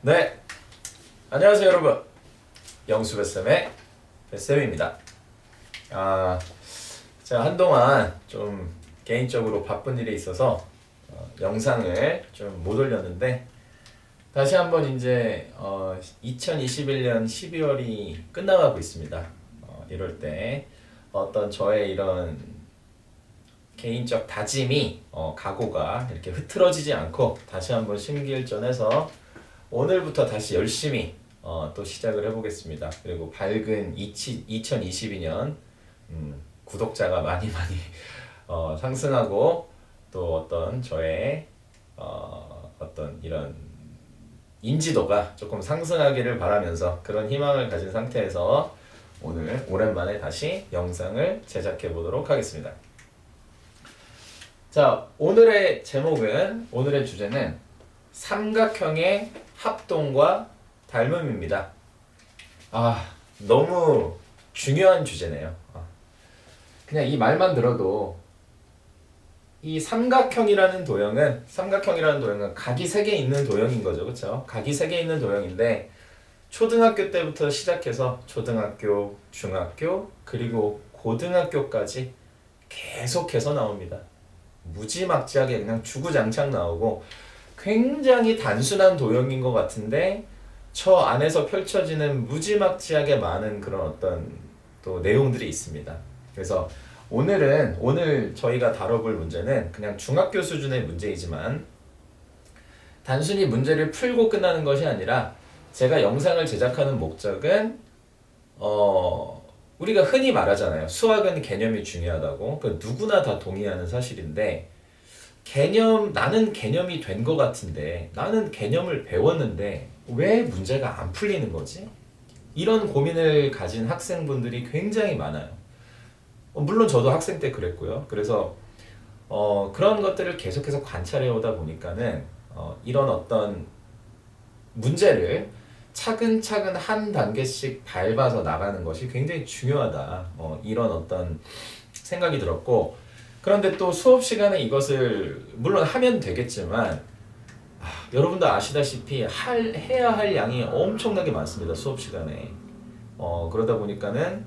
네, 안녕하세요 여러분. 영수뱃쌤의 뱃쌤입니다. 제가 한동안 좀 개인적으로 바쁜 일이 있어서 영상을 좀 못 올렸는데 다시 한번 이제 2021년 12월이 끝나가고 있습니다. 이럴 때 어떤 저의 이런 개인적 다짐이 각오가 이렇게 흐트러지지 않고 다시 한번 심기일전해서 오늘부터 다시 열심히 또 시작을 해보겠습니다. 그리고 밝은 2022년 구독자가 많이 상승하고 또 어떤 저의 어떤 이런 인지도가 조금 상승하기를 바라면서 그런 희망을 가진 상태에서 오늘 오랜만에 다시 영상을 제작해 보도록 하겠습니다. 자, 오늘의 주제는 삼각형의 합동과 닮음입니다. 너무 중요한 주제네요. 그냥 이 말만 들어도 이 삼각형이라는 도형은 각이 3개 있는 도형인 거죠. 그렇죠? 각이 3개 있는 도형인데 초등학교 때부터 시작해서 초등학교, 중학교, 그리고 고등학교까지 계속해서 나옵니다. 무지막지하게 그냥 주구장창 나오고 굉장히 단순한 도형인 것 같은데 저 안에서 펼쳐지는 무지막지하게 많은 그런 어떤 또 내용들이 있습니다. 그래서 오늘 저희가 다뤄볼 문제는 그냥 중학교 수준의 문제이지만 단순히 문제를 풀고 끝나는 것이 아니라 제가 영상을 제작하는 목적은 우리가 흔히 말하잖아요. 수학은 개념이 중요하다고. 누구나 다 동의하는 사실인데 나는 개념이 된 것 같은데 나는 개념을 배웠는데 왜 문제가 안 풀리는 거지? 이런 고민을 가진 학생분들이 굉장히 많아요. 물론 저도 학생 때 그랬고요. 그래서 그런 것들을 계속해서 관찰해 오다 보니까는 이런 어떤 문제를 차근차근 한 단계씩 밟아서 나가는 것이 굉장히 중요하다. 이런 어떤 생각이 들었고, 그런데 또 수업 시간에 이것을 물론 하면 되겠지만 여러분도 아시다시피 해야 할 양이 엄청나게 많습니다. 수업 시간에. 그러다 보니까는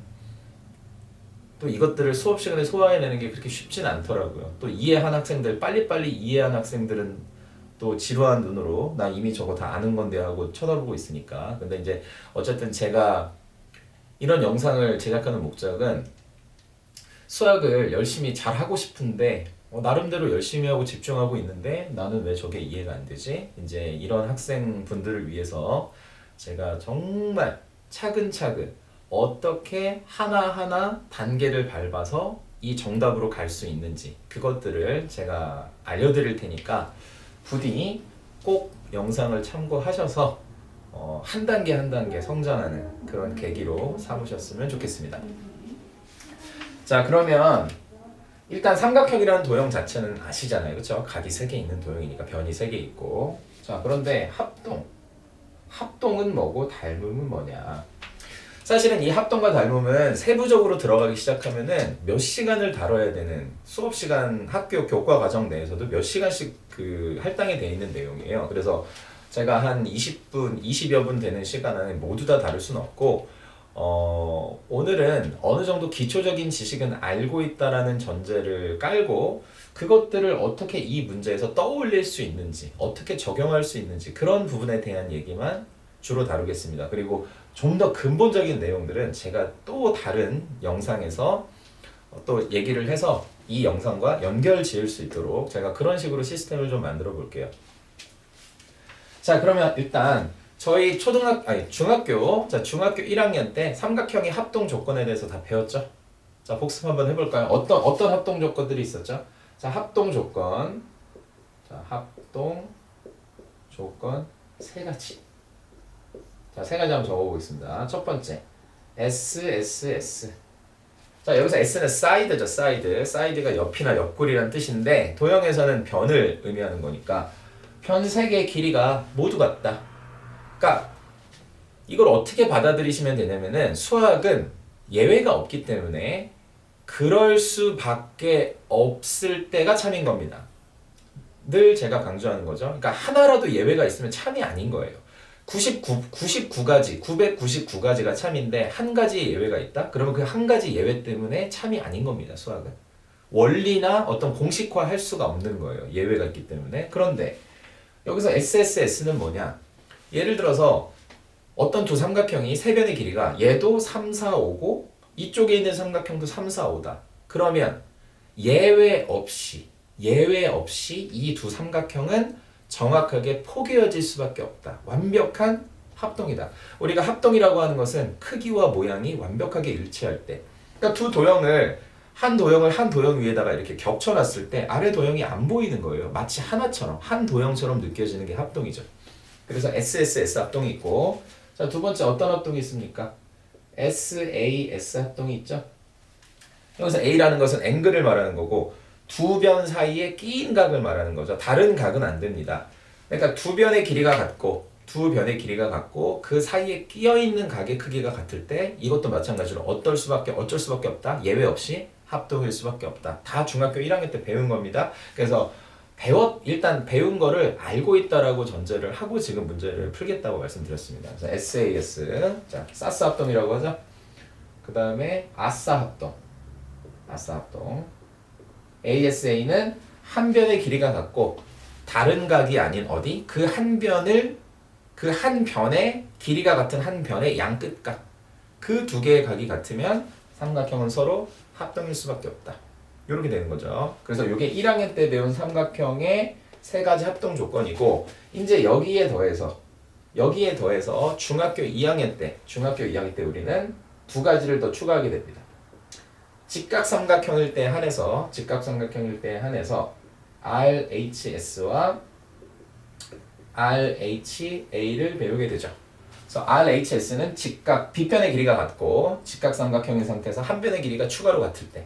또 이것들을 수업 시간에 소화해내는 게 그렇게 쉽진 않더라고요. 또 이해한 학생들, 빨리빨리 이해한 학생들은 또 지루한 눈으로 나 이미 저거 다 아는 건데 하고 쳐다보고 있으니까. 근데 이제 어쨌든 제가 이런 영상을 제작하는 목적은 수학을 열심히 잘 하고 싶은데 나름대로 열심히 하고 집중하고 있는데 나는 왜 저게 이해가 안 되지? 이제 이런 학생분들을 위해서 제가 정말 차근차근 어떻게 하나하나 단계를 밟아서 이 정답으로 갈 수 있는지 그것들을 제가 알려드릴 테니까 부디 꼭 영상을 참고하셔서 한 단계 한 단계 성장하는 그런 계기로 삼으셨으면 좋겠습니다. 자, 그러면 일단 삼각형이라는 도형 자체는 아시잖아요. 그렇죠? 각이 3개 있는 도형이니까 변이 3개 있고. 자, 그런데 합동은 뭐고 닮음은 뭐냐? 사실은 이 합동과 닮음은 세부적으로 들어가기 시작하면은 몇 시간을 다뤄야 되는 수업 시간 학교 교과 과정 내에서도 몇 시간씩 할당이 되어 있는 내용이에요. 그래서 제가 한 20여 분 되는 시간 안에 모두 다 다룰 수는 없고 오늘은 어느 정도 기초적인 지식은 알고 있다라는 전제를 깔고 그것들을 어떻게 이 문제에서 떠올릴 수 있는지, 어떻게 적용할 수 있는지 그런 부분에 대한 얘기만 주로 다루겠습니다. 그리고 좀 더 근본적인 내용들은 제가 또 다른 영상에서 또 얘기를 해서 이 영상과 연결 지을 수 있도록 제가 그런 식으로 시스템을 좀 만들어 볼게요. 자, 그러면 일단 저희 중학교 1학년 때 삼각형의 합동 조건에 대해서 다 배웠죠? 자, 복습 한번 해볼까요? 어떤 합동 조건들이 있었죠? 자, 합동 조건. 자, 합동 조건 3가지. 자, 3가지 한번 적어보겠습니다. 첫 번째, S. 자, 여기서 S는 사이드죠, 사이드. 사이드가 옆이나 옆구리라는 뜻인데 도형에서는 변을 의미하는 거니까 편 3개의 길이가 모두 같다. 그러니까 이걸 어떻게 받아들이시면 되냐면은 수학은 예외가 없기 때문에 그럴 수밖에 없을 때가 참인 겁니다. 늘 제가 강조하는 거죠. 그러니까 하나라도 예외가 있으면 참이 아닌 거예요. 99가지, 999가지가 참인데 한 가지 예외가 있다? 그러면 그 한 가지 예외 때문에 참이 아닌 겁니다, 수학은. 원리나 어떤 공식화 할 수가 없는 거예요. 예외가 있기 때문에. 그런데 여기서 SSS는 뭐냐? 예를 들어서 어떤 두 삼각형이 세 변의 길이가 얘도 3, 4, 5고 이쪽에 있는 삼각형도 3, 4, 5다. 그러면 예외 없이 이 두 삼각형은 정확하게 포개어질 수밖에 없다. 완벽한 합동이다. 우리가 합동이라고 하는 것은 크기와 모양이 완벽하게 일치할 때. 그러니까 두 도형을 한 도형 위에다가 이렇게 겹쳐놨을 때 아래 도형이 안 보이는 거예요. 마치 하나처럼 한 도형처럼 느껴지는 게 합동이죠. 그래서 SSS 합동이 있고, 자, 두 번째 어떤 합동이 있습니까? SAS 합동이 있죠. 여기서 A라는 것은 앵글을 말하는 거고 두 변 사이에 끼인 각을 말하는 거죠. 다른 각은 안 됩니다. 그러니까 두 변의 길이가 같고 그 사이에 끼어 있는 각의 크기가 같을 때 이것도 마찬가지로 어쩔 수밖에 없다. 예외 없이 합동일 수밖에 없다. 다 중학교 1학년 때 배운 겁니다. 그래서 일단 배운 거를 알고 있다라고 전제를 하고 지금 문제를 풀겠다고 말씀드렸습니다. 그래서 SAS, 자, 사스 합동이라고 하죠. 그 다음에 아싸 합동. ASA는 한 변의 길이가 같고 다른 각이 아닌 어디? 그 한 변의 길이가 같은 한 변의 양 끝각. 그 두 개의 각이 같으면 삼각형은 서로 합동일 수밖에 없다. 이렇게 되는 거죠. 그래서 이게 1학년 때 배운 삼각형의 세 가지 합동 조건이고 이제 여기에 더해서 중학교 2학년 때 우리는 두 가지를 더 추가하게 됩니다. 직각삼각형일 때 한해서 RHS와 RHA를 배우게 되죠. 그래서 RHS는 빗변의 길이가 같고 직각삼각형인 상태에서 한 변의 길이가 추가로 같을 때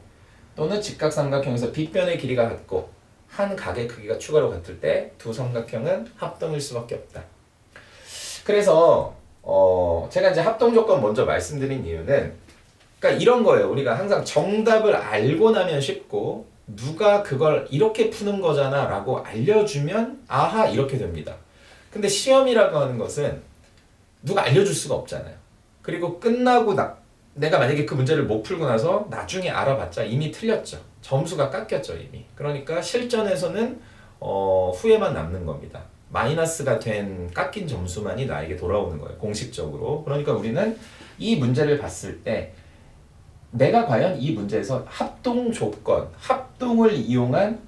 또는 직각삼각형에서 빗변의 길이가 같고 한 각의 크기가 추가로 같을 때 두 삼각형은 합동일 수밖에 없다. 그래서 제가 이제 합동 조건 먼저 말씀드린 이유는 그러니까 이런 거예요. 우리가 항상 정답을 알고 나면 쉽고 누가 그걸 이렇게 푸는 거잖아 라고 알려주면 아하 이렇게 됩니다. 근데 시험이라고 하는 것은 누가 알려줄 수가 없잖아요. 그리고 끝나고 내가 만약에 그 문제를 못 풀고 나서 나중에 알아봤자 이미 틀렸죠. 점수가 깎였죠 이미. 그러니까 실전에서는 후회만 남는 겁니다. 마이너스가 된 깎인 점수만이 나에게 돌아오는 거예요. 공식적으로. 그러니까 우리는 이 문제를 봤을 때 내가 과연 이 문제에서 합동 조건, 합동을 이용한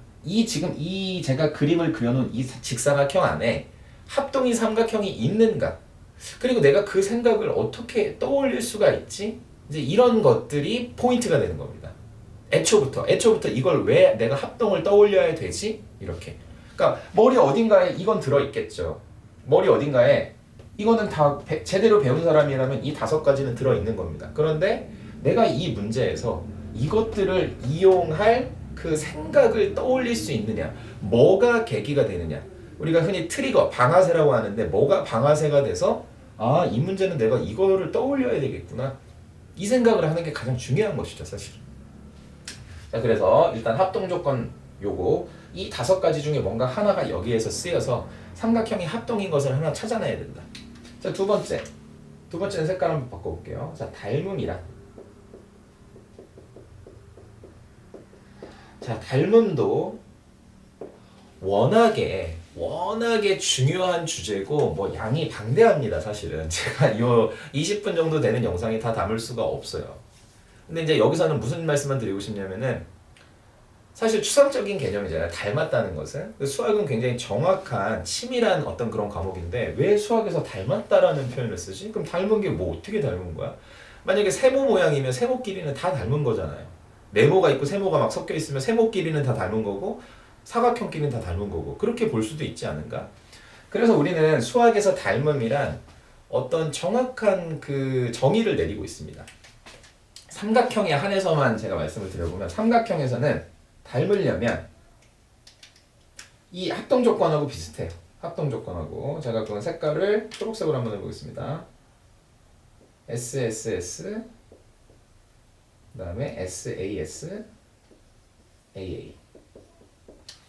지금 제가 그림을 그려놓은 이 직사각형 안에 합동인 삼각형이 있는가? 그리고 내가 그 생각을 어떻게 떠올릴 수가 있지? 이제 이런 것들이 포인트가 되는 겁니다. 애초부터 이걸 왜 내가 합동을 떠올려야 되지? 이렇게. 그러니까 머리 어딘가에 이건 들어있겠죠. 머리 어딘가에 이거는 다 제대로 배운 사람이라면 이 5가지는 들어있는 겁니다. 그런데 내가 이 문제에서 이것들을 이용할 그 생각을 떠올릴 수 있느냐, 뭐가 계기가 되느냐. 우리가 흔히 트리거, 방아쇠라고 하는데 뭐가 방아쇠가 돼서 이 문제는 내가 이거를 떠올려야 되겠구나. 이 생각을 하는 게 가장 중요한 것이죠, 사실. 자, 그래서 일단 합동 조건 요거 이 5가지 중에 뭔가 하나가 여기에서 쓰여서 삼각형이 합동인 것을 하나 찾아내야 된다. 자, 두 번째는 색깔 한번 바꿔볼게요. 자, 닮음도 워낙에 중요한 주제고 뭐 양이 방대합니다. 사실은 제가 이 20분 정도 되는 영상이 다 담을 수가 없어요. 근데 이제 여기서는 무슨 말씀만 드리고 싶냐면은 사실 추상적인 개념이잖아요. 닮았다는 것은. 수학은 굉장히 정확한 치밀한 어떤 그런 과목인데 왜 수학에서 닮았다라는 표현을 쓰지? 그럼 닮은 게 뭐 어떻게 닮은 거야? 만약에 세모 모양이면 세모끼리는 다 닮은 거잖아요. 네모가 있고 세모가 막 섞여 있으면 세모끼리는 다 닮은 거고 사각형끼리는 다 닮은 거고 그렇게 볼 수도 있지 않은가? 그래서 우리는 수학에서 닮음이란 어떤 정확한 그 정의를 내리고 있습니다. 삼각형에 한해서만 제가 말씀을 드려보면 삼각형에서는 닮으려면 이 합동 조건하고 비슷해요. 합동 조건하고 제가 그건 색깔을 초록색으로 한번 해보겠습니다. SSS 그 다음에 SAS, AA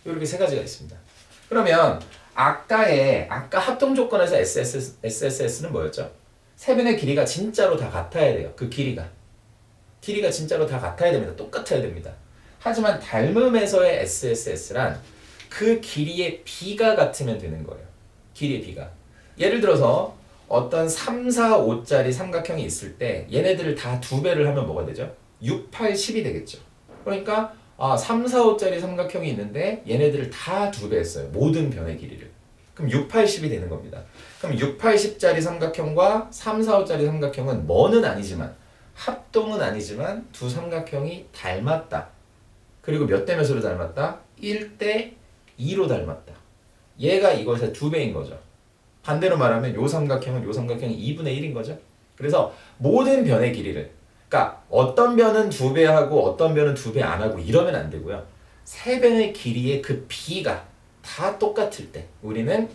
이렇게 세 가지가 있습니다. 그러면 아까 합동 조건에서 SSS는 뭐였죠? 세 변의 길이가 진짜로 다 같아야 돼요. 그 길이가 진짜로 다 같아야 됩니다. 똑같아야 됩니다. 하지만 닮음에서의 SSS란 그 길이의 비가 같으면 되는 거예요. 길이의 비가. 예를 들어서 어떤 3, 4, 5짜리 삼각형이 있을 때 얘네들을 다 2배를 하면 뭐가 되죠? 6, 8, 10이 되겠죠. 그러니까 3, 4, 5짜리 삼각형이 있는데 얘네들을 다 2배 했어요. 모든 변의 길이를. 그럼 6, 8, 10이 되는 겁니다. 그럼 6, 8, 10짜리 삼각형과 3, 4, 5짜리 삼각형은 뭐는 아니지만 합동은 아니지만 두 삼각형이 닮았다. 그리고 몇 대 몇으로 닮았다? 1대 2로 닮았다. 얘가 이것의 2배인 거죠. 반대로 말하면 요 삼각형이 2분의 1인 거죠. 그래서 모든 변의 길이를, 그러니까 어떤 변은 2배 하고 어떤 변은 2배 안 하고 이러면 안 되고요. 세 변의 길이의 그 비가 다 똑같을 때 우리는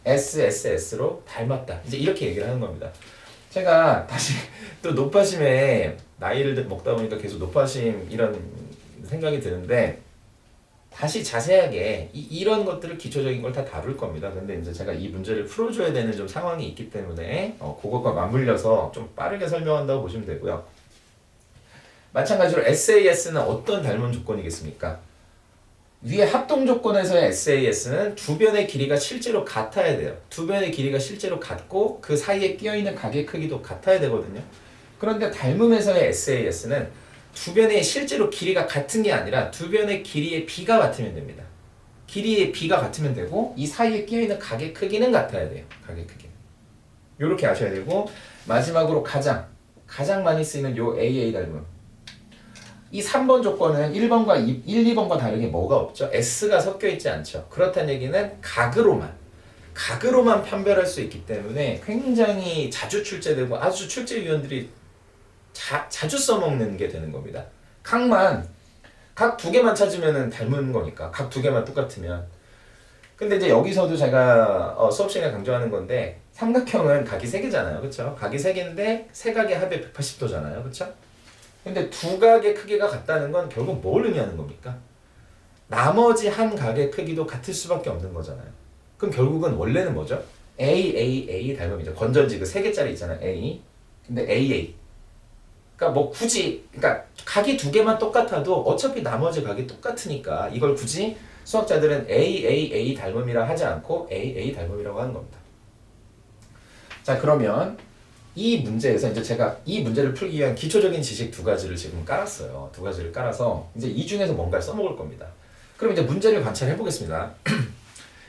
SSS로 닮았다. 이제 이렇게 얘기를 하는 겁니다. 제가 다시 또 노파심에 나이를 먹다 보니까 계속 노파심 이런 생각이 드는데 다시 자세하게 이런 것들을 기초적인 걸 다 다룰 겁니다. 근데 이제 제가 이 문제를 풀어줘야 되는 좀 상황이 있기 때문에 그것과 맞물려서 좀 빠르게 설명한다고 보시면 되고요. 마찬가지로 SAS는 어떤 닮은 조건이겠습니까? 위에 합동 조건에서의 SAS는 두 변의 길이가 실제로 같아야 돼요. 두 변의 길이가 실제로 같고 그 사이에 끼어있는 각의 크기도 같아야 되거든요. 그런데 닮음에서의 SAS는 두 변의 실제로 길이가 같은 게 아니라 두 변의 길이의 비가 같으면 됩니다. 길이의 비가 같으면 되고 이 사이에 끼어있는 각의 크기는 같아야 돼요. 각의 크기는. 이렇게 아셔야 되고 마지막으로 가장 많이 쓰이는 요 AA 닮음. 이 3번 조건은 1번과 1, 2번과 다르게 뭐가 없죠? S가 섞여 있지 않죠. 그렇다는 얘기는 각으로만 판별할 수 있기 때문에 굉장히 자주 출제되고 아주 출제위원들이 자주 써먹는 게 되는 겁니다. 각 두 개만 찾으면 닮은 거니까. 각 두 개만 똑같으면. 근데 이제 여기서도 제가 수업 시간에 강조하는 건데 삼각형은 각이 3개잖아요. 그렇죠? 각이 3개인데 세 각의 합이 180도잖아요. 그렇죠? 근데 두 각의 크기가 같다는 건 결국 뭘 의미하는 겁니까? 나머지 한 각의 크기도 같을 수밖에 없는 거잖아요. 그럼 결국은 원래는 뭐죠? A 닮음이죠. 건전지 그 3개짜리 있잖아요. A. 근데 AA. 그러니까 뭐 굳이 그러니까 각이 2개만 똑같아도 어차피 나머지 각이 똑같으니까 이걸 굳이 수학자들은 AAA 닮음이라 하지 않고 AA 닮음이라고 하는 겁니다. 자, 그러면 이 문제에서 이제 제가 이 문제를 풀기 위한 기초적인 지식 2가지를 지금 깔았어요. 2가지를 깔아서 이제 이 중에서 뭔가를 써먹을 겁니다. 그럼 이제 문제를 관찰해 보겠습니다.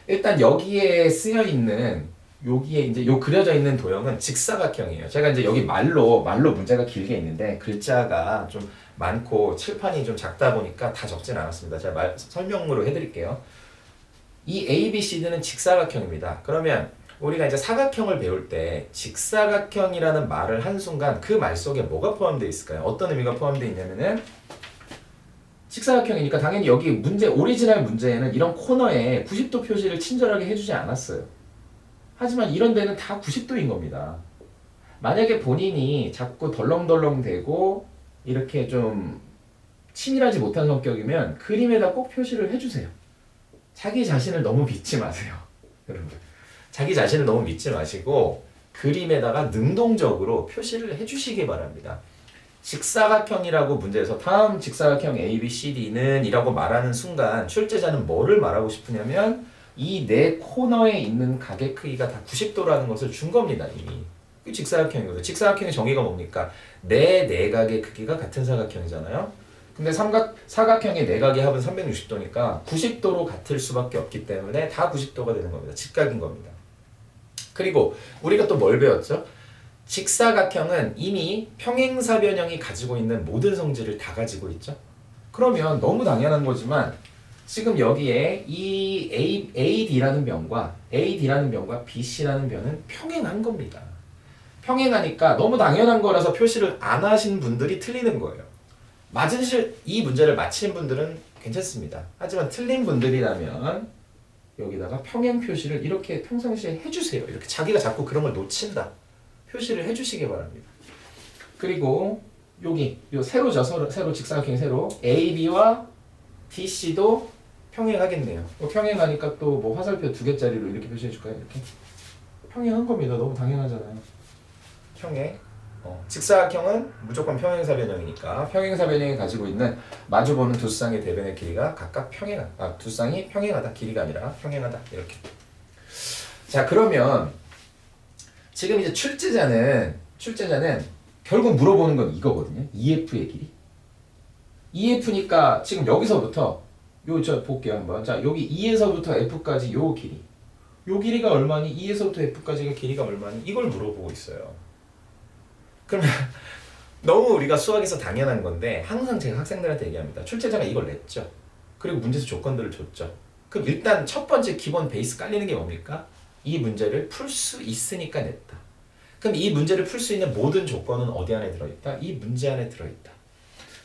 일단 여기에 쓰여 있는 여기에 이제 요 그려져 있는 도형은 직사각형이에요. 제가 이제 여기 말로 문제가 길게 있는데 글자가 좀 많고 칠판이 좀 작다 보니까 다 적진 않았습니다. 제가 설명으로 해드릴게요. 이 ABCD는 직사각형입니다. 그러면 우리가 이제 사각형을 배울 때 직사각형이라는 말을 한 순간 그 말 속에 뭐가 포함되어 있을까요? 어떤 의미가 포함되어 있냐면은 직사각형이니까 당연히 여기 오리지널 문제에는 이런 코너에 90도 표시를 친절하게 해주지 않았어요. 하지만 이런 데는 다 90도인 겁니다. 만약에 본인이 자꾸 덜렁덜렁대고 이렇게 좀 치밀하지 못한 성격이면 그림에다 꼭 표시를 해주세요. 자기 자신을 너무 믿지 마세요. 여러분. 자기 자신을 너무 믿지 마시고 그림에다가 능동적으로 표시를 해주시기 바랍니다. 직사각형이라고 문제에서 다음 직사각형 ABCD는 이라고 말하는 순간 출제자는 뭐를 말하고 싶으냐면 이 네 코너에 있는 각의 크기가 다 90도라는 것을 준 겁니다. 이미. 직사각형이거든요. 직사각형의 정의가 뭡니까? 네 내각의 크기가 같은 사각형이잖아요. 근데 사각형의 내각의 합은 360도니까 90도로 같을 수밖에 없기 때문에 다 90도가 되는 겁니다. 직각인 겁니다. 그리고 우리가 또 뭘 배웠죠? 직사각형은 이미 평행사변형이 가지고 있는 모든 성질을 다 가지고 있죠. 그러면 너무 당연한 거지만 지금 여기에 이 AD라는 변과 BC라는 변은 평행한 겁니다. 평행하니까 너무 당연한 거라서 표시를 안 하신 분들이 틀리는 거예요. 이 문제를 맞힌 분들은 괜찮습니다. 하지만 틀린 분들이라면 여기다가 평행 표시를 이렇게 평상시에 해주세요. 이렇게 자기가 자꾸 그런 걸 놓친다. 표시를 해주시기 바랍니다. 그리고 여기 요 세로죠. 세로 직사각형 세로 AB와 DC도 평행하겠네요. 평행하니까 또 뭐 화살표 2개짜리로 이렇게 표시해줄까요? 이렇게 평행한 겁니다. 너무 당연하잖아요. 평행. 직사각형은 무조건 평행사 변형이니까 평행사 변형이 가지고 있는 마주보는 두 쌍의 대변의 길이가 각각 평행하다. 두 쌍이 평행하다. 길이가 아니라 평행하다. 이렇게. 자, 그러면 지금 이제 출제자는 결국 물어보는 건 이거거든요. EF의 길이. EF니까 지금 여기서부터 저 볼게요 한번. 자, 여기 E에서부터 F까지 요 길이. 요 길이가 얼마니? E에서부터 F까지가 길이가 얼마니? 이걸 물어보고 있어요. 그러면 너무 우리가 수학에서 당연한 건데 항상 제가 학생들한테 얘기합니다. 출제자가 이걸 냈죠. 그리고 문제에서 조건들을 줬죠. 그럼 일단 첫 번째 기본 베이스 깔리는 게 뭡니까? 이 문제를 풀 수 있으니까 냈다. 그럼 이 문제를 풀 수 있는 모든 조건은 어디 안에 들어있다? 이 문제 안에 들어있다.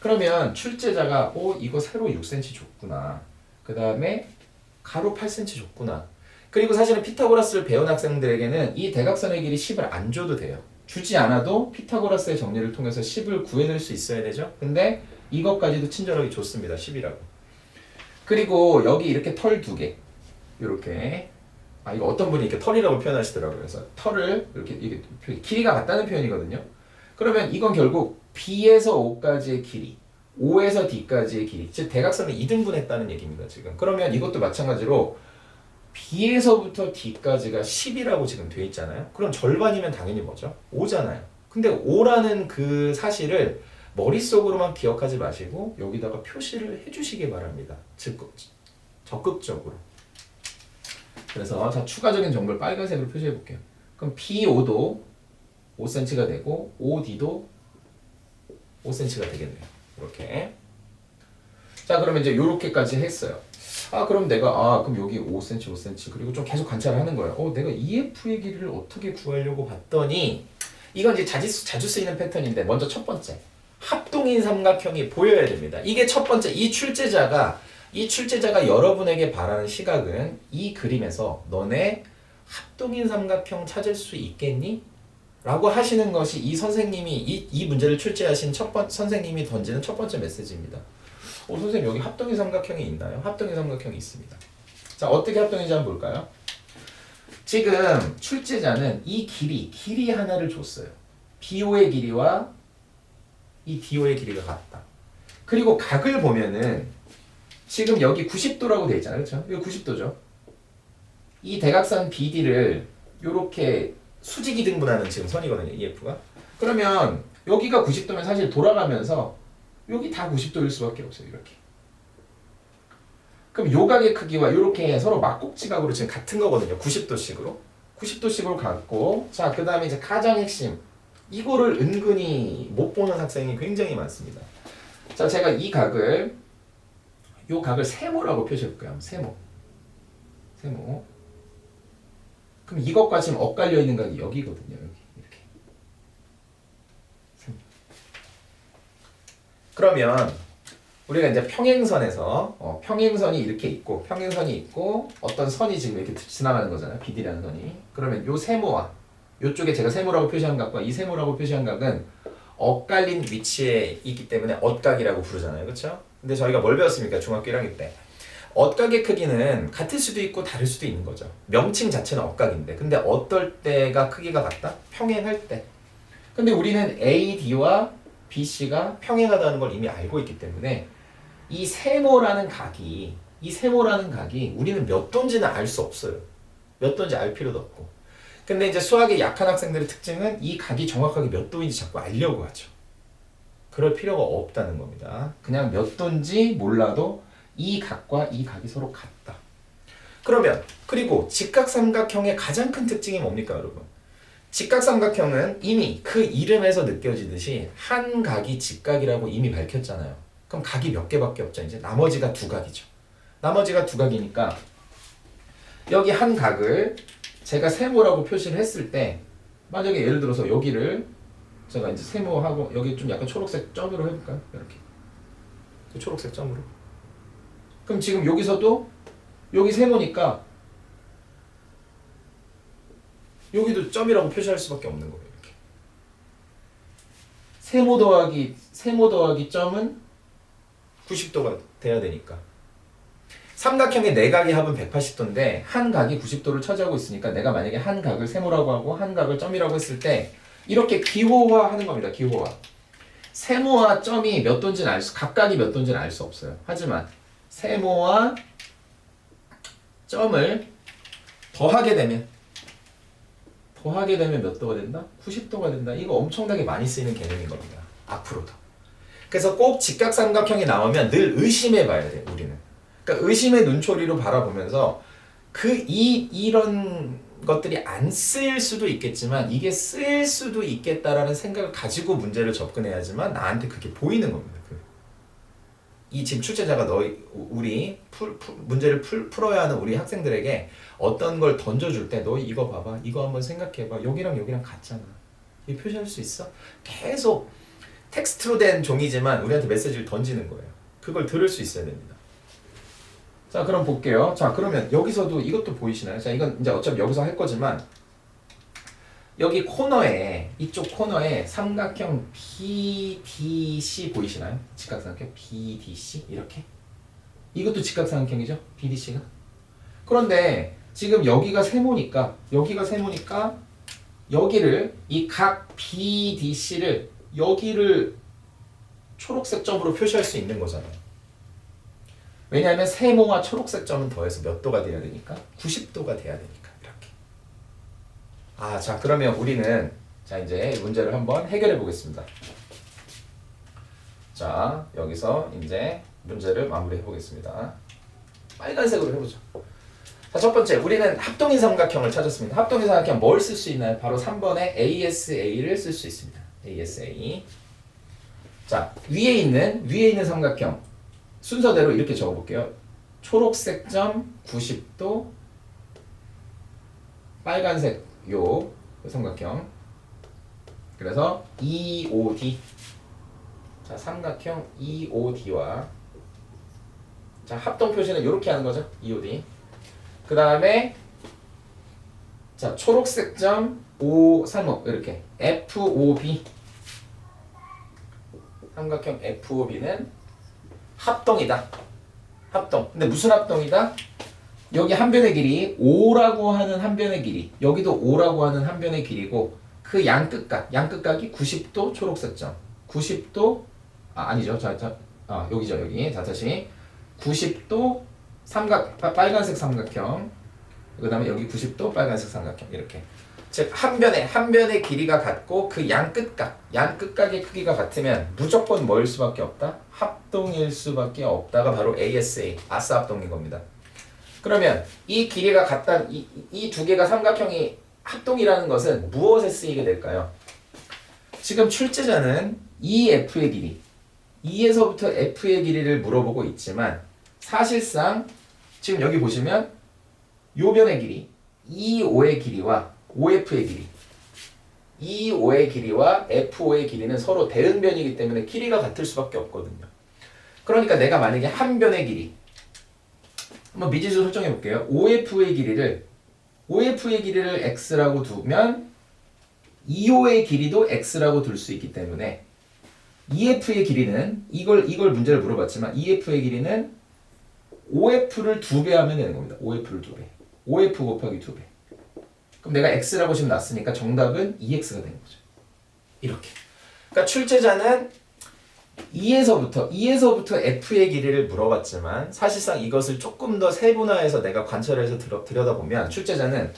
그러면 출제자가 이거 세로 6cm 줬구나. 그 다음에 가로 8cm 줬구나. 그리고 사실은 피타고라스를 배운 학생들에게는 이 대각선의 길이 10을 안 줘도 돼요. 주지 않아도 피타고라스의 정리를 통해서 10을 구해낼 수 있어야 되죠. 근데 이것까지도 친절하게 줬습니다. 10이라고. 그리고 여기 이렇게 털 2개. 이렇게. 이거 어떤 분이 이렇게 털이라고 표현하시더라고요. 그래서 털을 이게 길이가 같다는 표현이거든요. 그러면 이건 결국 B에서 O까지의 길이, O에서 D까지의 길이, 즉 대각선을 2등분했다는 얘기입니다. 지금. 그러면 이것도 마찬가지로 B에서부터 D까지가 10이라고 지금 돼 있잖아요. 그럼 절반이면 당연히 뭐죠? 5잖아요. 근데 5라는 그 사실을 머릿속으로만 기억하지 마시고 여기다가 표시를 해주시기 바랍니다. 적극적으로. 그래서 자, 추가적인 정보를 빨간색으로 표시해 볼게요. 그럼 B5도 5cm가 되고 OD도 5cm가 되겠네요. 이렇게. 자, 그러면 이제 요렇게까지 했어요. 그럼 내가 그럼 여기 5cm, 5cm 그리고 좀 계속 관찰을 하는 거예요. 내가 EF의 길이를 어떻게 구하려고 봤더니 이건 이제 자주 쓰이는 패턴인데 먼저 첫 번째 합동인 삼각형이 보여야 됩니다. 이게 첫 번째 이 출제자가 여러분에게 바라는 시각은 이 그림에서 너네 합동인 삼각형 찾을 수 있겠니? 라고 하시는 것이 이 선생님이 이 문제를 출제하신 선생님이 던지는 첫 번째 메시지입니다. 선생님 여기 합동인 삼각형이 있나요? 합동인 삼각형이 있습니다. 자, 어떻게 합동인지 한번 볼까요? 지금 출제자는 이 길이 하나를 줬어요. BO의 길이와 이 DO의 길이가 같다. 그리고 각을 보면은 지금 여기 90도라고 돼 있잖아요. 그렇죠? 이거 90도죠. 이 대각선 BD를 요렇게 수직이 등분하는 지금 선이거든요. EF가. 그러면 여기가 90도면 사실 돌아가면서 여기 다 90도일 수밖에 없어요. 이렇게. 그럼 요각의 크기와 이렇게 서로 막곡지각으로 지금 같은 거거든요. 90도씩으로 갖고 자, 그 다음에 이제 가장 핵심 이거를 은근히 못 보는 학생이 굉장히 많습니다. 자, 제가 요 각을 세모라고 표시해 볼까요? 세모. 그럼 이것과 지금 엇갈려 있는 각이 여기거든요. 여기 이렇게. 그러면 우리가 이제 평행선에서 평행선이 이렇게 있고 어떤 선이 지금 이렇게 지나가는 거잖아요. BD라는 선이. 그러면 요 세모와 요쪽에 제가 세모라고 표시한 각과 이 세모라고 표시한 각은 엇갈린 위치에 있기 때문에 엇각이라고 부르잖아요. 그렇죠? 근데 저희가 뭘 배웠습니까? 중학교 1학년 때. 엇각의 크기는 같을 수도 있고 다를 수도 있는 거죠. 명칭 자체는 엇각인데 근데 어떨 때가 크기가 같다? 평행할 때. 근데 우리는 AD와 BC가 평행하다는 걸 이미 알고 있기 때문에 이 세모라는 각이 우리는 몇 도인지는 알 수 없어요. 몇 도인지 알 필요도 없고. 근데 이제 수학에 약한 학생들의 특징은 이 각이 정확하게 몇 도인지 자꾸 알려고 하죠. 그럴 필요가 없다는 겁니다. 그냥 몇 도인지 몰라도 이 각과 이 각이 서로 같다. 그리고 직각삼각형의 가장 큰 특징이 뭡니까, 여러분? 직각삼각형은 이미 그 이름에서 느껴지듯이 한 각이 직각이라고 이미 밝혔잖아요. 그럼 각이 몇 개밖에 없죠. 이제 나머지가 두 각이죠. 나머지가 두 각이니까 여기 한 각을 제가 세모라고 표시를 했을 때 만약에 예를 들어서 여기를 제가 이제 세모하고 여기 좀 약간 초록색 점으로 해볼까요? 이렇게 초록색 점으로. 그럼 지금 여기서도 여기 세모니까 여기도 점이라고 표시할 수밖에 없는 거예요. 이렇게. 세모 더하기 점은 90도가 돼야 되니까. 삼각형의 내각의 합은 180도인데 한 각이 90도를 차지하고 있으니까 내가 만약에 한 각을 세모라고 하고 한 각을 점이라고 했을 때 이렇게 기호화하는 겁니다. 기호화. 세모와 점이 몇 도인지는 각각이 몇 도인지는 알 수 없어요. 하지만 세모와 점을 더하게 되면 몇 도가 된다? 90도가 된다. 이거 엄청나게 많이 쓰이는 개념인 겁니다. 앞으로도. 그래서 꼭 직각삼각형이 나오면 늘 의심해 봐야 돼, 우리는. 그러니까 의심의 눈초리로 바라보면서 이런 것들이 안 쓰일 수도 있겠지만 이게 쓰일 수도 있겠다라는 생각을 가지고 문제를 접근해야지만 나한테 그게 보이는 겁니다. 이 지금 출제자가 우리 문제를 풀어야 하는 우리 학생들에게 어떤 걸 던져줄 때 너 이거 봐봐, 이거 한번 생각해봐, 여기랑 여기랑 같잖아, 이 표시할 수 있어? 계속 텍스트로 된 종이지만 우리한테 메시지를 던지는 거예요. 그걸 들을 수 있어야 됩니다. 자, 그럼 볼게요. 자, 그러면 여기서도 이것도 보이시나요? 자, 이건 이제 어차피 여기서 할 거지만 여기 코너에, 이쪽 코너에 삼각형 BDC 보이시나요? 직각삼각형 BDC 이렇게. 이것도 직각삼각형이죠? BDC가. 그런데 지금 여기가 세모니까 여기를 이 각 BDC를 여기를 초록색 점으로 표시할 수 있는 거잖아요. 왜냐하면 세모와 초록색 점은 더해서 몇 도가 돼야 되니까? 90도가 돼야 되니까. 이렇게. 자, 그러면 우리는 이제 문제를 한번 해결해 보겠습니다. 자, 여기서 이제 문제를 마무리해 보겠습니다. 빨간색으로 해보죠. 자, 첫 번째, 우리는 합동인 삼각형을 찾았습니다. 합동인 삼각형 뭘 쓸 수 있나요? 바로 3번에 ASA를 쓸 수 있습니다. ASA. 자, 위에 있는 삼각형 순서대로 이렇게 적어볼게요. 초록색 점 90도, 빨간색 요 삼각형. 그래서 EOD. 자, 삼각형 EOD와 자, 합동 표시는 이렇게 하는 거죠. EOD. 그 다음에 자, 초록색 점 535 이렇게 FOB. 삼각형 FOB는 합동이다. 합동. 근데 무슨 합동이다? 여기 한 변의 길이 5라고 하는 한 변의 길이, 여기도 5라고 하는 한 변의 길이고 그 양끝각이 90도 초록색 점. 90도 아니죠. 여기죠. 여기. 자, 다시 90도 빨간색 삼각형. 그다음에 여기 90도 빨간색 삼각형. 이렇게. 즉 한 변의 길이가 같고 그 양끝각의 크기가 같으면 무조건 뭐일 수밖에 없다? 합동일 수밖에 없다가 바로 ASA, 아싸 합동인 겁니다. 그러면 이 길이가 같다, 이 두 개가 삼각형이 합동이라는 것은 무엇에 쓰이게 될까요? 지금 출제자는 EF의 길이, E에서부터 F의 길이를 물어보고 있지만 사실상 지금 여기 보시면 요 변의 길이, EO의 길이와 OF의 길이, EO의 길이와 FO의 길이는 서로 대응변이기 때문에 길이가 같을 수밖에 없거든요. 그러니까 내가 만약에 한 변의 길이, 한번 미지수 설정해 볼게요. OF의 길이를 X라고 두면 EO의 길이도 X라고 둘 수 있기 때문에 EF의 길이는 이걸 문제를 물어봤지만 EF의 길이는 OF를 2배 하면 되는 겁니다. OF를 2배. OF 곱하기 2배. 그럼 내가 X라고 지금 놨으니까 정답은 EX가 되는 거죠. 이렇게. 그러니까 출제자는 E에서부터 F의 길이를 물어봤지만 사실상 이것을 조금 더 세분화해서 내가 관찰해서 들여다보면 출제자는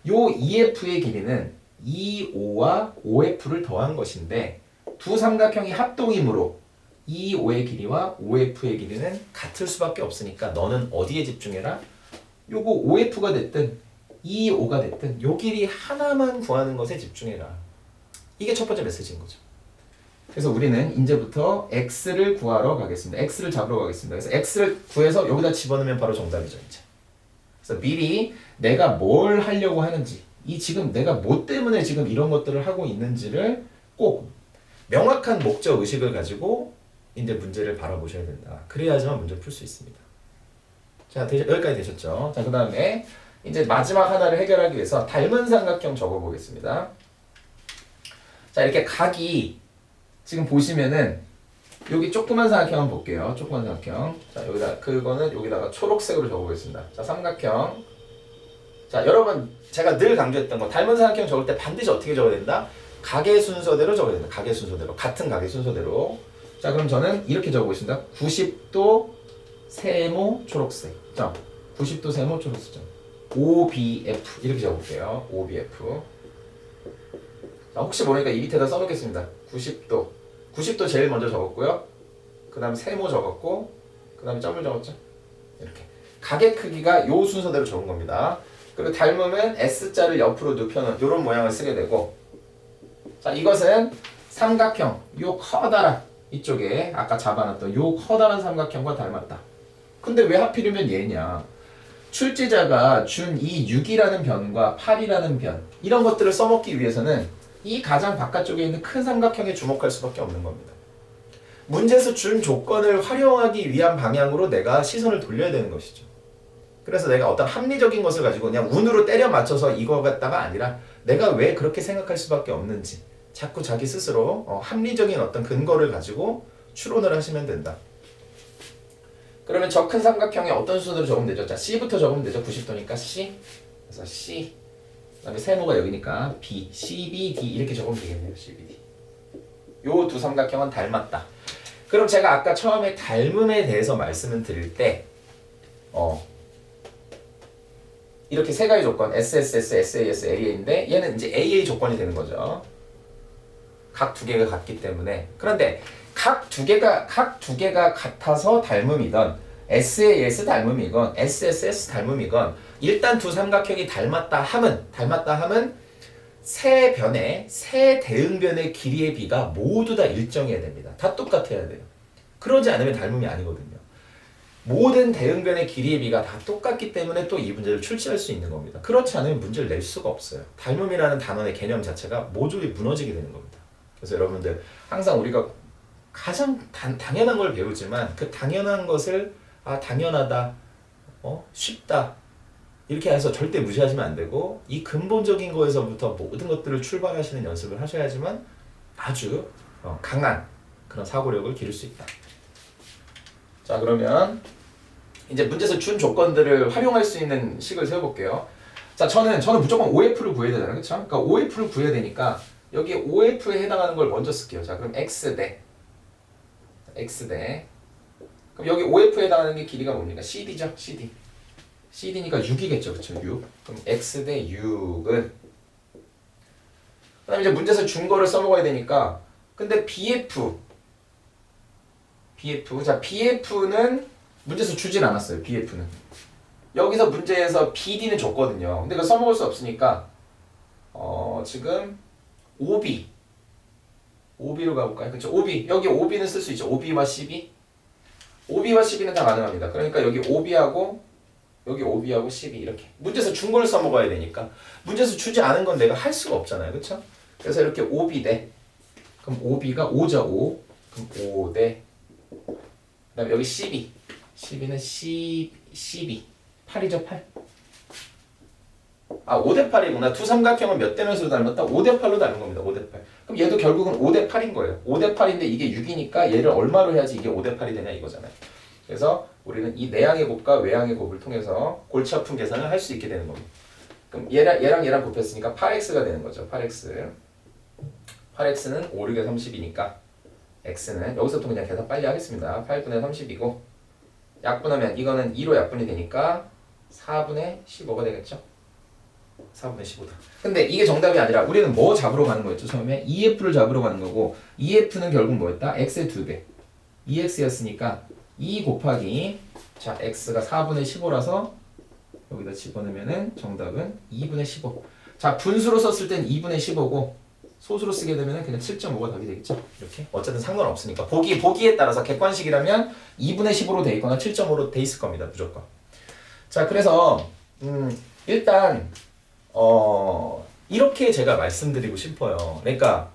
요 EF의 길이는 EO와 OF를 더한 것인데 두 삼각형이 합동이므로 EO의 길이와 OF의 길이는 같을 수밖에 없으니까 너는 어디에 집중해라? 요거 OF가 됐든 EO가 됐든 요 길이 하나만 구하는 것에 집중해라. 이게 첫 번째 메시지인 거죠. 그래서 우리는 이제부터 X를 구하러 가겠습니다. X를 잡으러 가겠습니다. 그래서 X를 구해서 여기다 집어넣으면 바로 정답이죠, 이제. 그래서 미리 내가 뭘 하려고 하는지, 지금 내가 뭐 때문에 지금 이런 것들을 하고 있는지를 꼭 명확한 목적 의식을 가지고 이제 문제를 바라보셔야 된다. 그래야지만 문제 풀 수 있습니다. 자, 여기까지 되셨죠? 자, 그 다음에 이제 마지막 하나를 해결하기 위해서 닮은 삼각형 적어보겠습니다. 자, 이렇게 각이 지금 보시면은 여기 조그만 삼각형 한번 볼게요. 조그만 삼각형. 자, 여기다 그거는 여기다가 초록색으로 적어보겠습니다. 자, 삼각형. 자, 여러분 제가 늘 강조했던 거 닮은 삼각형 적을 때 반드시 어떻게 적어야 된다? 가계 순서대로 적어야 된다. 가계 순서대로. 같은 가계 순서대로. 자, 그럼 저는 이렇게 적어보겠습니다. 90도 세모 초록색. 자, 90도 세모 초록색. OBF 이렇게 적어볼게요. OBF. 자, 혹시 모르니까 이 밑에다 써놓겠습니다. 90도 제일 먼저 적었고요. 그 다음에 세모 적었고 그 다음에 점을 적었죠. 이렇게 가계 크기가 요 순서대로 적은 겁니다. 그리고 닮으면 S자를 옆으로 눕혀놓은 이런 모양을 쓰게 되고, 자, 이것은 삼각형 요 커다란 이쪽에 아까 잡아놨던 요 커다란 삼각형과 닮았다. 근데 왜 하필이면 얘냐? 출제자가 준 이 6이라는 변과 8이라는 변 이런 것들을 써먹기 위해서는 이 가장 바깥쪽에 있는 큰 삼각형에 주목할 수밖에 없는 겁니다. 문제에서 준 조건을 활용하기 위한 방향으로 내가 시선을 돌려야 되는 것이죠. 그래서 내가 어떤 합리적인 것을 가지고 그냥 운으로 때려 맞춰서 이거 갖다가 아니라 내가 왜 그렇게 생각할 수밖에 없는지 자꾸 자기 스스로 합리적인 어떤 근거를 가지고 추론을 하시면 된다. 그러면 저 큰 삼각형에 어떤 순서로 적으면 되죠? 자, C부터 적으면 되죠. 90도니까 C. 그래서 C. 그 다음에 세모가 여기니까 B, CBD 이렇게 적으면 되겠네요. CBD. 요 두 삼각형은 닮았다. 그럼 제가 아까 처음에 닮음에 대해서 말씀을 드릴 때 이렇게 세 가지 조건 SSS, SAS, AA인데 얘는 이제 AA 조건이 되는 거죠. 각 두 개가 같기 때문에. 그런데 각 두 개가 같아서 닮음이건 SAS 닮음이건 SSS 닮음이건 일단 두 삼각형이 닮았다 함은 세 변의 세 대응변의 길이의 비가 모두 다 일정해야 됩니다. 다 똑같아야 돼요. 그러지 않으면 닮음이 아니거든요. 모든 대응변의 길이의 비가 다 똑같기 때문에 또 이 문제를 출제할 수 있는 겁니다. 그렇지 않으면 문제를 낼 수가 없어요. 닮음이라는 단원의 개념 자체가 모조리 무너지게 되는 겁니다. 그래서 여러분들 항상 우리가 가장 당연한 걸 배우지만 그 당연한 것을 당연하다, 쉽다 이렇게 해서 절대 무시하시면 안 되고 이 근본적인 거에서부터 모든 것들을 출발하시는 연습을 하셔야지만 아주 강한 그런 사고력을 기를 수 있다. 자, 그러면 이제 문제에서 준 조건들을 활용할 수 있는 식을 세워볼게요. 자, 저는 무조건 OF를 구해야 되잖아요. 그쵸? 그러니까 OF를 구해야 되니까 여기 OF에 해당하는 걸 먼저 쓸게요. 자, 그럼 X대. 그럼 여기 OF에 해당하는 게 길이가 뭡니까? CD죠? CD니까 6이겠죠. 그쵸? 6. 그럼 X대 6은 그 다음에 이제 문제에서 준 거를 써먹어야 되니까 근데 BF 자, BF는 문제에서 주진 않았어요. BF는 여기서 문제에서 BD는 줬거든요. 근데 그거 써먹을 수 없으니까 지금 OB로 가볼까요? 그쵸? OB 여기 OB는 쓸 수 있죠. OB와 CB는 다 가능합니다. 그러니까 여기 OB하고 여기 OB하고 CB 이렇게 문제에서 준 걸 써먹어야 되니까 문제에서 주지 않은 건 내가 할 수가 없잖아요. 그쵸? 그래서 이렇게 OB대 그럼 OB가 5죠. 5 그럼 5대 그 다음에 여기 CB는 CB 8이죠. 8 5대 8이구나. 두 삼각형은 몇 대면수로 닮았다? 5대 8로 닮은 겁니다. 5대 8 그럼 얘도 결국은 5대 8인 거예요. 5대 8인데 이게 6이니까 얘를 얼마로 해야지 이게 5대 8이 되냐 이거잖아요. 그래서 우리는 이 내항의 곱과 외항의 곱을 통해서 골치 아픈 계산을 할 수 있게 되는 겁니다. 그럼 얘랑 곱했으니까 8x가 되는 거죠. 8x는 5, 6에 30이니까 x는 여기서부터 그냥 계산 빨리 하겠습니다. 8분의 30이고 약분하면 이거는 2로 약분이 되니까 4분의 15가 되겠죠. 4분의 15다. 근데 이게 정답이 아니라 우리는 뭐 잡으러 가는 거였죠? 처음에 EF를 잡으러 가는 거고 EF는 결국 뭐였다? x의 2배 2x였으니까 2 곱하기 자 x가 4분의 15라서 여기다 집어넣으면은 정답은 2분의 15. 자, 분수로 썼을 땐 2분의 15고 소수로 쓰게 되면 그냥 7.5가 답이 되겠죠. 이렇게 어쨌든 상관없으니까 보기에 따라서 객관식이라면 2분의 15로 돼 있거나 7.5로 돼 있을 겁니다. 무조건. 자, 그래서 일단 이렇게 제가 말씀드리고 싶어요. 그러니까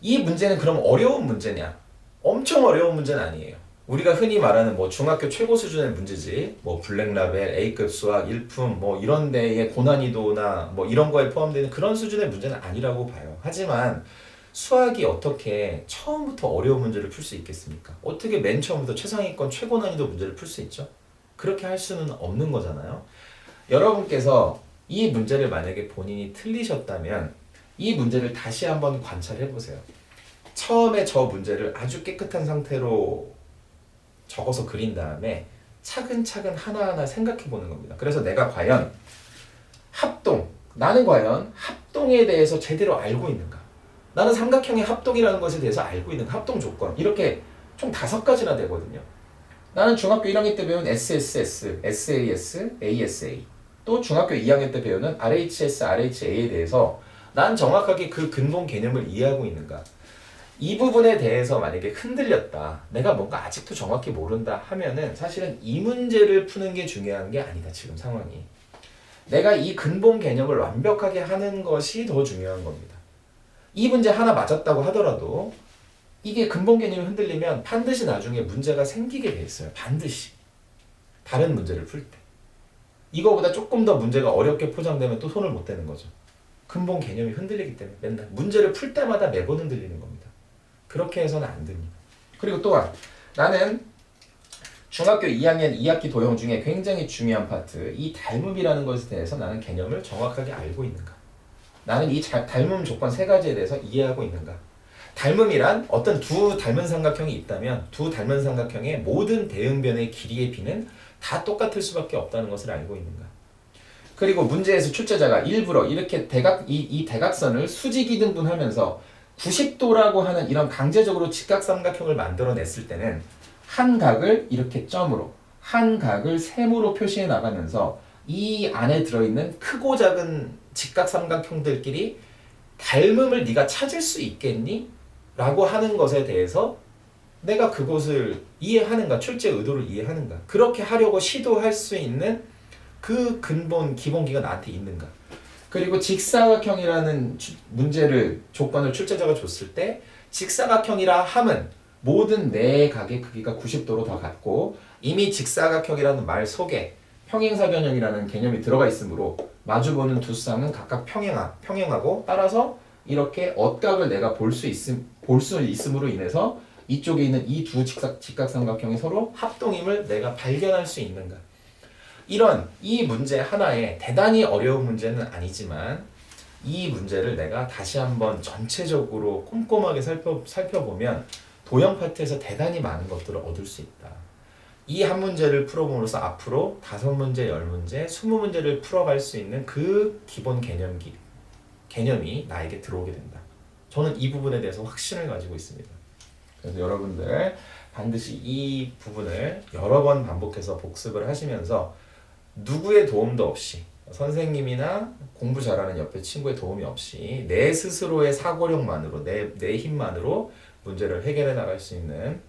이 문제는 그럼 어려운 문제냐? 엄청 어려운 문제는 아니에요. 우리가 흔히 말하는 뭐 중학교 최고 수준의 문제지, 뭐 블랙라벨, A급 수학, 일품 뭐 이런 데의 고난이도나 뭐 이런 거에 포함되는 그런 수준의 문제는 아니라고 봐요. 하지만 수학이 어떻게 처음부터 어려운 문제를 풀 수 있겠습니까? 어떻게 맨 처음부터 최상위권 최고 난이도 문제를 풀 수 있죠? 그렇게 할 수는 없는 거잖아요. 여러분께서 이 문제를 만약에 본인이 틀리셨다면 이 문제를 다시 한번 관찰해 보세요. 처음에 저 문제를 아주 깨끗한 상태로 적어서 그린 다음에 차근차근 하나하나 생각해 보는 겁니다. 그래서 내가 과연 나는 과연 합동에 대해서 제대로 알고 있는가? 나는 삼각형의 합동이라는 것에 대해서 알고 있는가? 합동 조건. 이렇게 총 5가지나 되거든요. 나는 중학교 1학년 때 배운 SSS, SAS, ASA. 또 중학교 2학년 때 배우는 RHS, RHA에 대해서 난 정확하게 그 근본 개념을 이해하고 있는가? 이 부분에 대해서 만약에 흔들렸다. 내가 뭔가 아직도 정확히 모른다 하면은 사실은 이 문제를 푸는 게 중요한 게 아니다. 지금 상황이. 내가 이 근본 개념을 완벽하게 하는 것이 더 중요한 겁니다. 이 문제 하나 맞았다고 하더라도 이게 근본 개념이 흔들리면 반드시 나중에 문제가 생기게 돼 있어요. 반드시. 다른 문제를 풀 때. 이거보다 조금 더 문제가 어렵게 포장되면 또 손을 못 대는 거죠. 근본 개념이 흔들리기 때문에 맨날 문제를 풀 때마다 매번 흔들리는 겁니다. 그렇게 해서는 안 됩니다. 그리고 또한 나는 중학교 2학년 2학기 도형 중에 굉장히 중요한 파트, 이 닮음이라는 것에 대해서 나는 개념을 정확하게 알고 있는가? 나는 이 닮음 조건 3가지에 대해서 이해하고 있는가? 닮음이란 어떤 두 닮은 삼각형이 있다면 두 닮은 삼각형의 모든 대응변의 길이의 비는 다 똑같을 수밖에 없다는 것을 알고 있는가? 그리고 문제에서 출제자가 일부러 이렇게 이 대각선을 수직이등분하면서 90도라고 하는 이런 강제적으로 직각삼각형을 만들어냈을 때는 한 각을 이렇게 점으로, 한 각을 세모로 표시해 나가면서 이 안에 들어있는 크고 작은 직각삼각형들끼리 닮음을 네가 찾을 수 있겠니? 라고 하는 것에 대해서 내가 그것을 이해하는가, 출제 의도를 이해하는가, 그렇게 하려고 시도할 수 있는 그 근본 기본기가 나한테 있는가. 그리고 직사각형이라는 조건을 출제자가 줬을 때 직사각형이라 함은 모든 네 각의 크기가 90도로 다 같고 이미 직사각형이라는 말 속에 평행사 변형이라는 개념이 들어가 있으므로 마주보는 두 쌍은 각각 평행하고 따라서 이렇게 엇각을 내가 볼 수 있음으로 인해서 이쪽에 있는 이 두 직각삼각형이 서로 합동임을 내가 발견할 수 있는가. 이 문제 하나에 대단히 어려운 문제는 아니지만 이 문제를 내가 다시 한번 전체적으로 꼼꼼하게 살펴보면 도형 파트에서 대단히 많은 것들을 얻을 수 있다. 이 한 문제를 풀어봄으로써 앞으로 5문제, 10문제, 20문제를 풀어갈 수 있는 그 기본 개념이 나에게 들어오게 된다. 저는 이 부분에 대해서 확신을 가지고 있습니다. 그래서 여러분들 반드시 이 부분을 여러 번 반복해서 복습을 하시면서 누구의 도움도 없이 선생님이나 공부 잘하는 옆에 친구의 도움이 없이 내 스스로의 사고력만으로 내 힘만으로 문제를 해결해 나갈 수 있는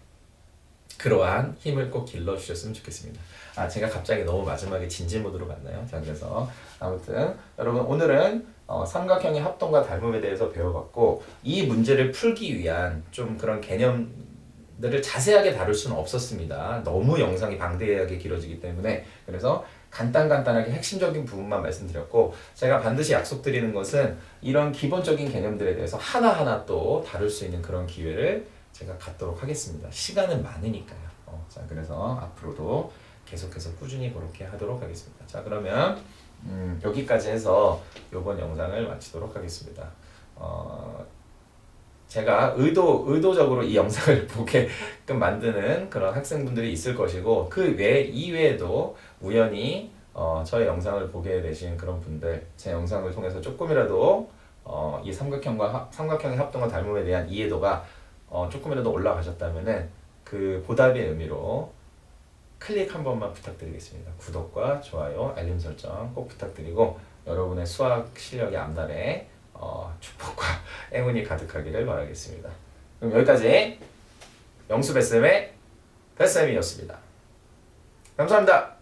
그러한 힘을 꼭 길러주셨으면 좋겠습니다. 제가 갑자기 너무 마지막에 진지 모드로 갔나요? 자, 그래서 아무튼 여러분 오늘은 삼각형의 합동과 닮음에 대해서 배워봤고 이 문제를 풀기 위한 좀 그런 개념들을 자세하게 다룰 수는 없었습니다. 너무 영상이 방대하게 길어지기 때문에. 그래서 간단하게 핵심적인 부분만 말씀드렸고 제가 반드시 약속드리는 것은 이런 기본적인 개념들에 대해서 하나하나 또 다룰 수 있는 그런 기회를 제가 갖도록 하겠습니다. 시간은 많으니까요. 자, 그래서 앞으로도 계속해서 꾸준히 그렇게 하도록 하겠습니다. 자, 그러면 여기까지 해서 이번 영상을 마치도록 하겠습니다. 제가 의도적으로 이 영상을 보게끔 만드는 그런 학생분들이 있을 것이고 그 이외에도 우연히 저의 영상을 보게 되신 그런 분들 제 영상을 통해서 조금이라도 이 삼각형의 합동과 닮음에 대한 이해도가 조금이라도 올라가셨다면은 그 보답의 의미로 클릭 한 번만 부탁드리겠습니다. 구독과 좋아요, 알림 설정 꼭 부탁드리고 여러분의 수학 실력의 앞날에 축복과 행운이 가득하기를 바라겠습니다. 그럼 여기까지 영수배쌤의 배쌤이었습니다. 감사합니다.